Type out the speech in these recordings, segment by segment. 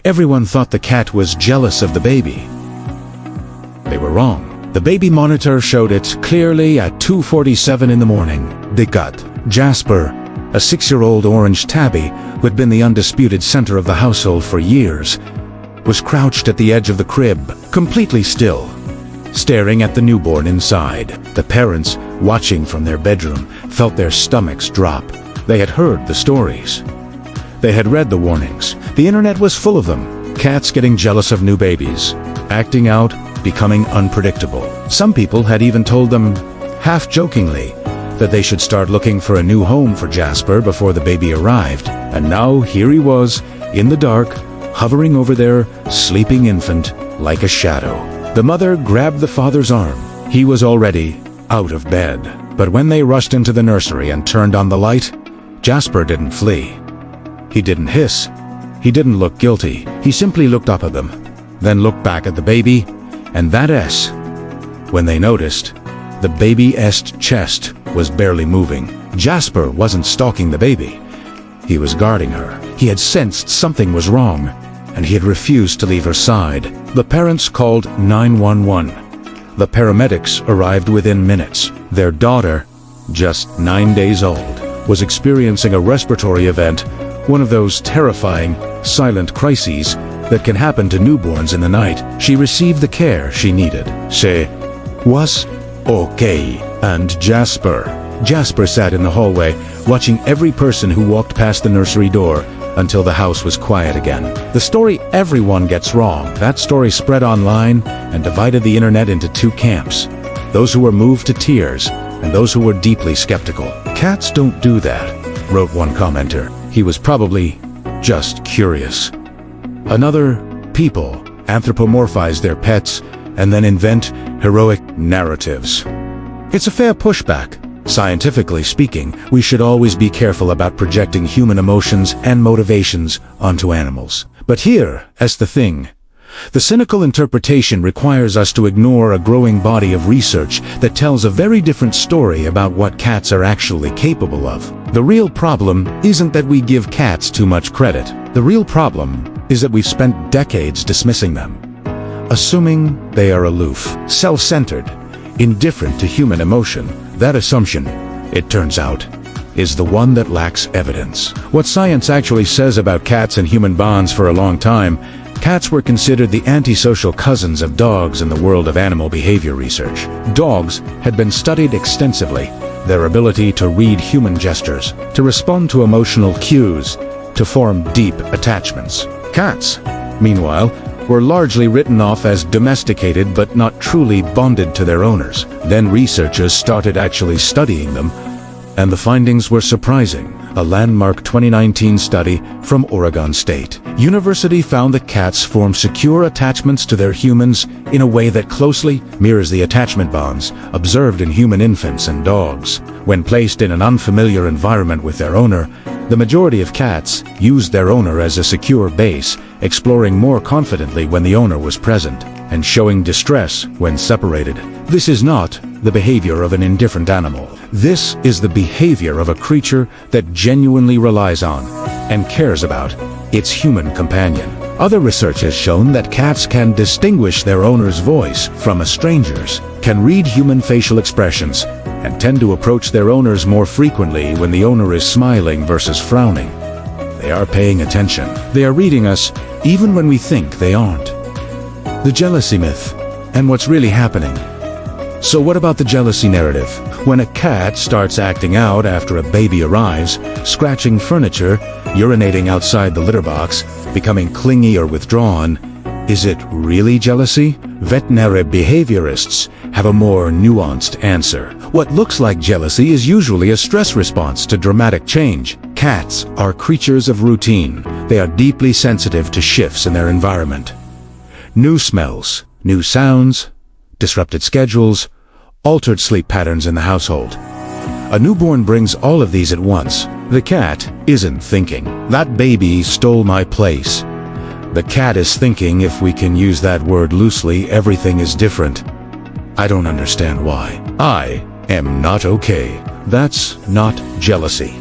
Everyone thought the cat was jealous of the baby. They were wrong. The baby monitor showed it clearly at 2:47 in the morning. The cat, Jasper, a 6-year-old orange tabby who had been the undisputed center of the household for years, was crouched at the edge of the crib, completely still, staring at the newborn inside. The parents, watching from their bedroom, felt their stomachs drop. They had heard the stories. They had read the warnings. The internet was full of them. Cats getting jealous of new babies, acting out, becoming unpredictable. Some people had even told them, half-jokingly, that they should start looking for a new home for Jasper before the baby arrived. And now here he was, in the dark, hovering over their sleeping infant like a shadow. The mother grabbed the father's arm. He was already out of bed. But when they rushed into the nursery and turned on the light, Jasper didn't flee. He didn't hiss. He didn't look guilty. He simply looked up at them, then looked back at the baby, and that S. When they noticed, the baby's chest was barely moving. Jasper wasn't stalking the baby. He was guarding her. He had sensed something was wrong, and he had refused to leave her side. The parents called 911. The paramedics arrived within minutes. Their daughter, just 9 days old, was experiencing a respiratory event, one of those terrifying, silent crises that can happen to newborns in the night. She received the care she needed. She was okay. And Jasper sat in the hallway, watching every person who walked past the nursery door until the house was quiet again. The story everyone gets wrong. That story spread online and divided the internet into two camps. Those who were moved to tears and those who were deeply skeptical. Cats don't do that, wrote one commenter. He was probably just curious. Another, people anthropomorphize their pets and then invent heroic narratives. It's a fair pushback. Scientifically speaking, we should always be careful about projecting human emotions and motivations onto animals. But here, as the thing, the cynical interpretation requires us to ignore a growing body of research that tells a very different story about what cats are actually capable of. The real problem isn't that we give cats too much credit. The real problem is that we've spent decades dismissing them, assuming they are aloof, self-centered, indifferent to human emotion. That assumption, it turns out, is the one that lacks evidence. What science actually says about cats and human bonds for a long time, cats were considered the antisocial cousins of dogs in the world of animal behavior research. Dogs had been studied extensively, their ability to read human gestures, to respond to emotional cues, to form deep attachments. Cats, meanwhile, were largely written off as domesticated but not truly bonded to their owners. Then researchers started actually studying them, and the findings were surprising. A landmark 2019 study from Oregon State University found that cats form secure attachments to their humans in a way that closely mirrors the attachment bonds observed in human infants and dogs. When placed in an unfamiliar environment with their owner, the majority of cats used their owner as a secure base, exploring more confidently when the owner was present, and showing distress when separated. This is not the behavior of an indifferent animal. This is the behavior of a creature that genuinely relies on and cares about its human companion. Other research has shown that cats can distinguish their owner's voice from a stranger's, can read human facial expressions, and tend to approach their owners more frequently when the owner is smiling versus frowning. They are paying attention. They are reading us even when we think they aren't. The jealousy myth, and what's really happening. So what about the jealousy narrative? When a cat starts acting out after a baby arrives, scratching furniture, urinating outside the litter box, becoming clingy or withdrawn, is it really jealousy? Veterinary behaviorists have a more nuanced answer. What looks like jealousy is usually a stress response to dramatic change. Cats are creatures of routine. They are deeply sensitive to shifts in their environment. New smells, new sounds, disrupted schedules, altered sleep patterns in the household. A newborn brings all of these at once. The cat isn't thinking, "That baby stole my place." The cat is thinking, if we can use that word loosely, everything is different. I don't understand why. I am not okay. That's not jealousy.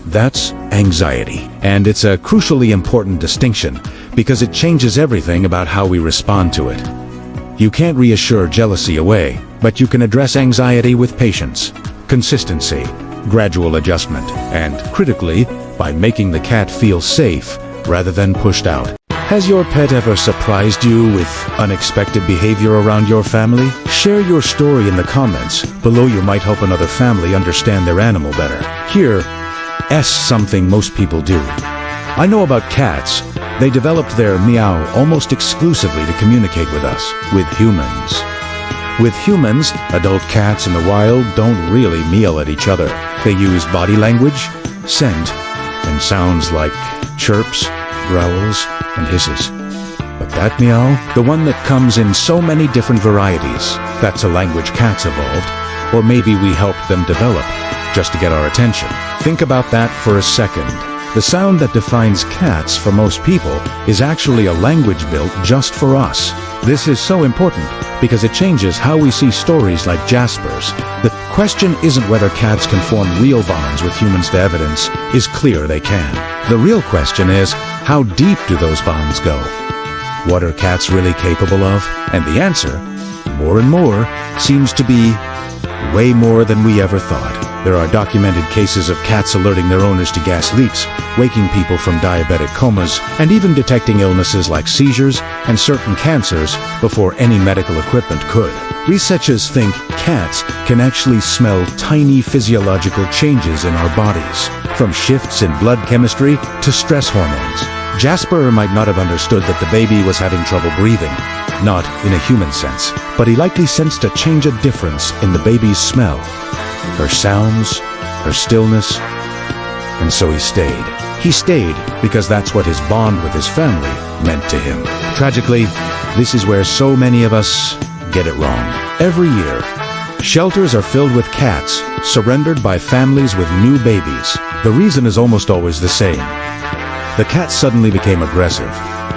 That's anxiety. And it's a crucially important distinction, because it changes everything about how we respond to it. You can't reassure jealousy away, but you can address anxiety with patience, consistency, gradual adjustment, and, critically, by making the cat feel safe rather than pushed out. Has your pet ever surprised you with unexpected behavior around your family? Share your story in the comments below. You might help another family understand their animal better. Here, something most people do. I know about cats. They developed their meow almost exclusively to communicate with us, with humans. With humans, adult cats in the wild don't really meow at each other. They use body language, scent, and sounds like chirps, growls, and hisses. But that meow, the one that comes in so many different varieties, that's a language cats evolved, or maybe we helped them develop, just to get our attention. Think about that for a second. The sound that defines cats for most people is actually a language built just for us. This is so important because it changes how we see stories like Jasper's. The question isn't whether cats can form real bonds with humans. The evidence is clear they can. The real question is, how deep do those bonds go? What are cats really capable of? And the answer, more and more, seems to be way more than we ever thought. There are documented cases of cats alerting their owners to gas leaks, waking people from diabetic comas, and even detecting illnesses like seizures and certain cancers before any medical equipment could. Researchers think cats can actually smell tiny physiological changes in our bodies, from shifts in blood chemistry to stress hormones. Jasper might not have understood that the baby was having trouble breathing, not in a human sense, but he likely sensed a change, a difference in the baby's smell, her sounds, her stillness, and so he stayed. He stayed because that's what his bond with his family meant to him. Tragically, this is where so many of us get it wrong. Every year, shelters are filled with cats surrendered by families with new babies. The reason is almost always the same. The cat suddenly became aggressive,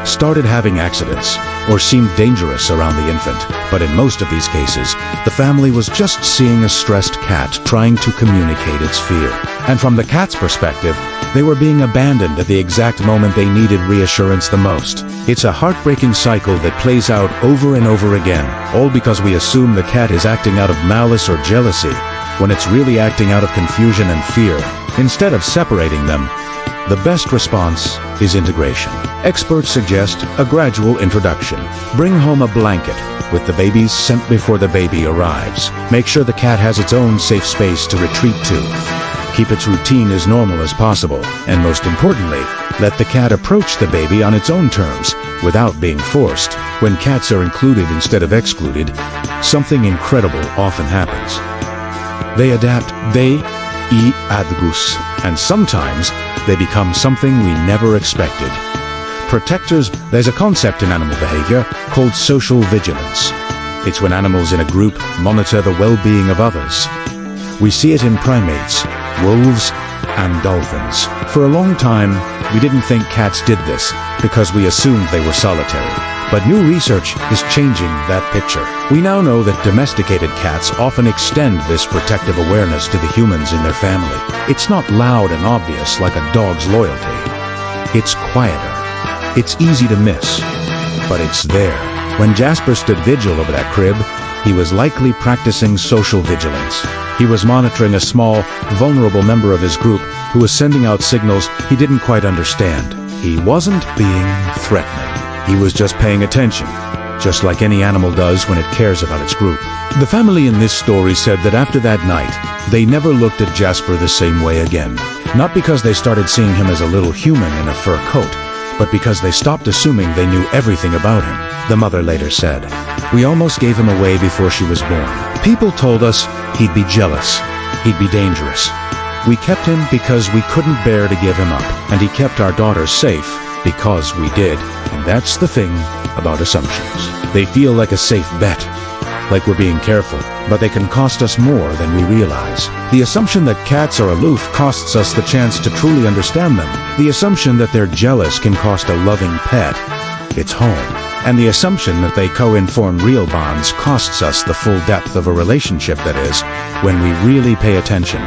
started having accidents, or seemed dangerous around the infant. But in most of these cases, the family was just seeing a stressed cat trying to communicate its fear. And from the cat's perspective, they were being abandoned at the exact moment they needed reassurance the most. It's a heartbreaking cycle that plays out over and over again, all because we assume the cat is acting out of malice or jealousy, when it's really acting out of confusion and fear. Instead of separating them, the best response is integration. Experts suggest a gradual introduction. Bring home a blanket with the baby's scent before the baby arrives. Make sure the cat has its own safe space to retreat to. Keep its routine as normal as possible. And most importantly, let the cat approach the baby on its own terms, without being forced. When cats are included instead of excluded, something incredible often happens. They adapt. They adgus, and sometimes they become something we never expected. Protectors. There's a concept in animal behavior called social vigilance. It's when animals in a group monitor the well-being of others. We see it in primates, wolves, and dolphins. For a long time, we didn't think cats did this because we assumed they were solitary. But new research is changing that picture. We now know that domesticated cats often extend this protective awareness to the humans in their family. It's not loud and obvious like a dog's loyalty. It's quieter. It's easy to miss, but it's there. When Jasper stood vigil over that crib, he was likely practicing social vigilance. He was monitoring a small, vulnerable member of his group who was sending out signals he didn't quite understand. He wasn't being threatening. He was just paying attention, just like any animal does when it cares about its group. The family in this story said that after that night, they never looked at Jasper the same way again. Not because they started seeing him as a little human in a fur coat, but because they stopped assuming they knew everything about him. The mother later said, "We almost gave him away before she was born. People told us he'd be jealous, he'd be dangerous. We kept him because we couldn't bear to give him up, and he kept our daughters safe because we did." And that's the thing about assumptions. They feel like a safe bet, like we're being careful, but they can cost us more than we realize. The assumption that cats are aloof costs us the chance to truly understand them. The assumption that they're jealous can cost a loving pet its home. And the assumption that they co-inform real bonds costs us the full depth of a relationship that is, when we really pay attention,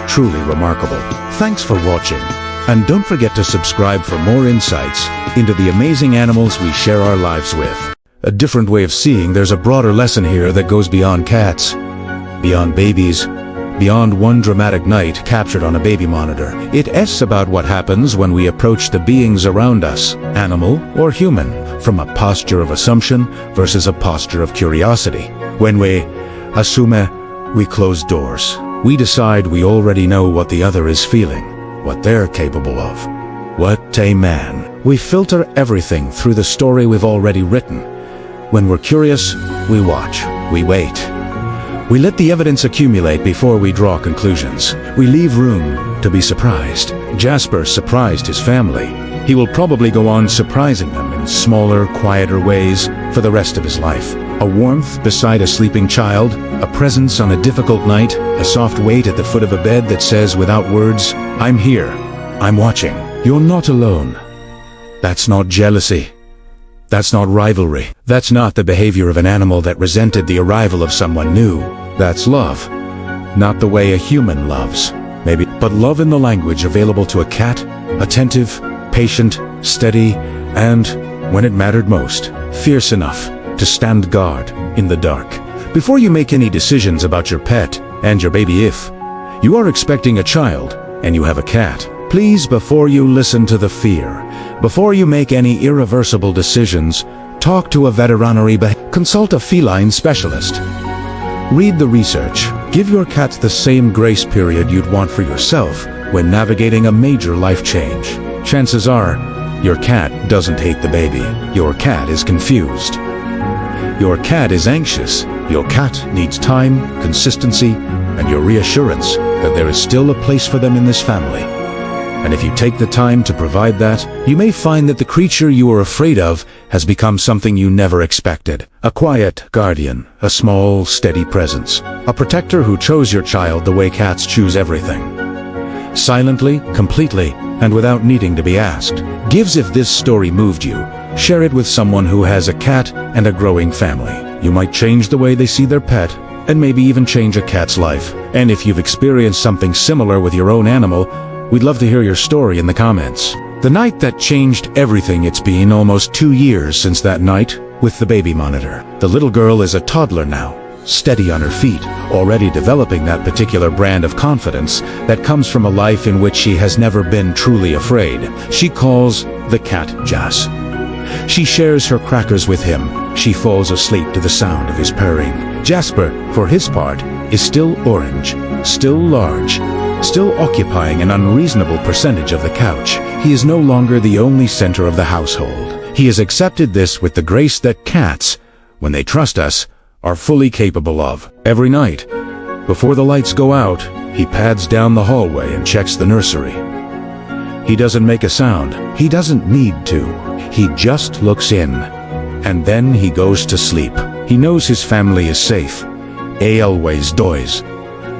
truly remarkable. Thanks for watching. And don't forget to subscribe for more insights into the amazing animals we share our lives with. A different way of seeing, there's a broader lesson here that goes beyond cats, beyond babies, beyond one dramatic night captured on a baby monitor. It asks about what happens when we approach the beings around us, animal or human, from a posture of assumption versus a posture of curiosity. When we assume, we close doors. We decide we already know what the other is feeling, what they're capable of. What a man. We filter everything through the story we've already written. When we're curious, we watch, we wait. We let the evidence accumulate before we draw conclusions. We leave room to be surprised. Jasper surprised his family. He will probably go on surprising them in smaller, quieter ways for the rest of his life. A warmth beside a sleeping child, a presence on a difficult night, a soft weight at the foot of a bed that says without words, "I'm here, I'm watching, you're not alone." That's not jealousy. That's not rivalry. That's not the behavior of an animal that resented the arrival of someone new. That's love. Not the way a human loves, maybe, but love in the language available to a cat, attentive, patient, steady, and, when it mattered most, fierce enough to stand guard in the dark. Before you make any decisions about your pet and your baby, if you are expecting a child and you have a cat, please, before you listen to the fear, before you make any irreversible decisions, talk to a veterinary, consult a feline specialist. Read the research. Give your cat the same grace period you'd want for yourself when navigating a major life change. Chances are, your cat doesn't hate the baby. Your cat is confused. Your cat is anxious. Your cat needs time, consistency, and your reassurance that there is still a place for them in this family. And if you take the time to provide that, you may find that the creature you were afraid of has become something you never expected. A quiet guardian, a small, steady presence, a protector who chose your child the way cats choose everything. Silently, completely, and without needing to be asked. Gives. If this story moved you, share it with someone who has a cat and a growing family. You might change the way they see their pet, and maybe even change a cat's life. And if you've experienced something similar with your own animal, we'd love to hear your story in the comments. The night that changed everything. It's been almost 2 years since that night with the baby monitor. The little girl is a toddler now, steady on her feet, already developing that particular brand of confidence that comes from a life in which she has never been truly afraid. She calls the cat Jas. She shares her crackers with him. She falls asleep to the sound of his purring. Jasper, for his part, is still orange, still large, still occupying an unreasonable percentage of the couch. He is no longer the only center of the household. He has accepted this with the grace that cats, when they trust us, are fully capable of. Every night, before the lights go out, he pads down the hallway and checks the nursery. He doesn't make a sound. He doesn't need to. He just looks in, and then he goes to sleep. He knows his family is safe. Always does.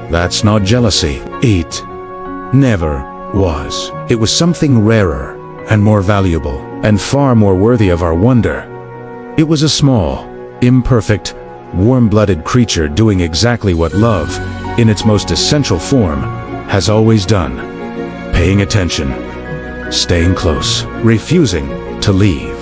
That's not jealousy. It never was. It was something rarer and more valuable and far more worthy of our wonder. It was a small, imperfect, warm-blooded creature doing exactly what love, in its most essential form, has always done. Paying attention, staying close, refusing to leave.